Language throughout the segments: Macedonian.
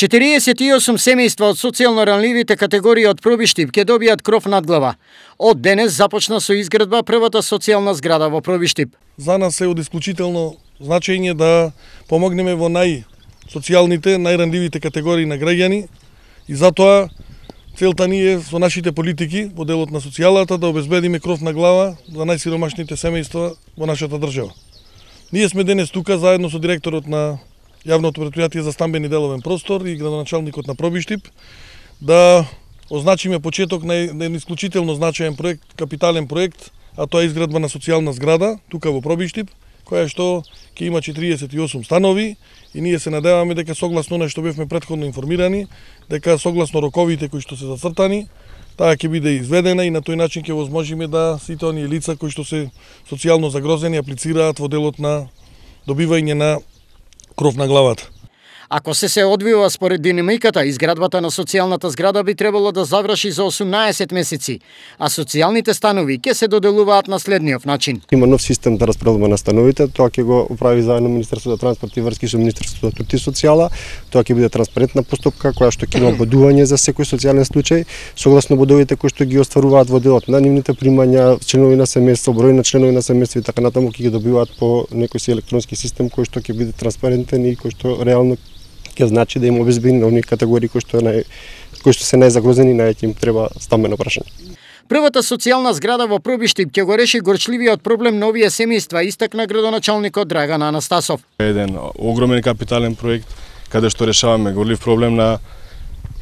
48 семејства од социјално ранливите категории од Пробиштип ќе добијат кров над глава. Од денес започна со изградба првата социјална зграда во Пробиштип. За нас е од исклучително значење да помогнеме во најсоцијалните, најранливите категории на граѓани и затоа целта ни е со нашите политики во делот на социјалата да обезбедиме кров на глава за најсиромашните семејства во нашата држава. Ние сме денес тука заедно со директорот на Јавното претпријатие за стамбен и деловен простор и градоначалникот на Пробиштип да означиме почеток на еден исклучително значаен проект, капитален проект, а тоа е изградба на социјална зграда тука во Пробиштип, која што ќе има 48 станови и ние се надеваме дека согласно она што бевме претходно информирани, дека согласно роковите кои што се зацртани, таа ќе биде изведена и на тој начин ќе возможиме да сите оние лица кои што се социјално загрозени аплицираат во делот на добивање на кров на главата. Ако се одвива според динамиката, изградбата на социјалната зграда би требало да заврши за 18 месеци, а социјалните станови ќе се доделуваат на следниот начин. Има нов систем да распределува на становите, тоа ќе го управи заедно Министерството за транспорт и врски со Министерството за труд и социјала. Тоа ќе биде транспарентна постапка која што ќе има бодување за секој социјален случај, согласно бодовите кои што ги остваруваат во делот на нивните примања, членови на семејство, број на членови на семејство и така натаму ќе ги добиваат по некој си електронски систем кој што ќе биде транспарентен и кој што реално ќе значи да им обезбедени на оние категории кои што се најзагрозени и најќе им треба стамбено прашање. Првата социјална зграда во Пробиштип ќе го реши горчливиот проблем на овие семејства, истакна градоначалникот Драган Анастасов. Еден огромен капитален проект каде што решаваме горлив проблем на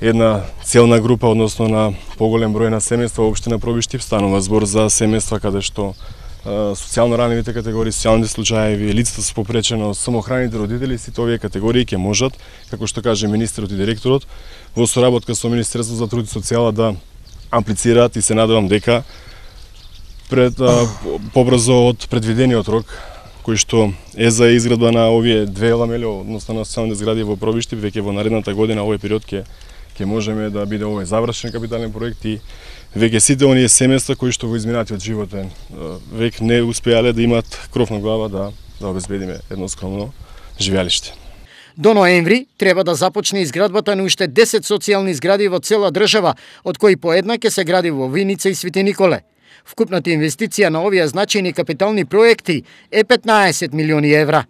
една целна група, односно на поголем број на семејства во општина Пробиштип. Станува збор за семејства каде што социјално ранливите категории, социјалните случаеви, лицата со попречено, самохраните родители, сите овие категории ќе можат, како што каже министерот и директорот, во соработка со Министерството за труд и социјала да аплицираат и се надевам дека побрзо од предвидениот рок кој што е за изградба на овие две ламели, односно на социјалните згради во Пробиштип, веќе во наредната година овој период ќе можеме да биде овој завршен капитален проект и веќе сите оние семејства кои што во изминатиот животен век не успеале да имат кров на глава да обезбедиме едно скромно живеалиште. До ноември треба да започне изградбата на уште 10 социјални згради во цела држава, од кои по една ќе се гради во Виница и Свети Николе. Вкупната инвестиција на овие значајни капитални проекти е 15 милиони евра.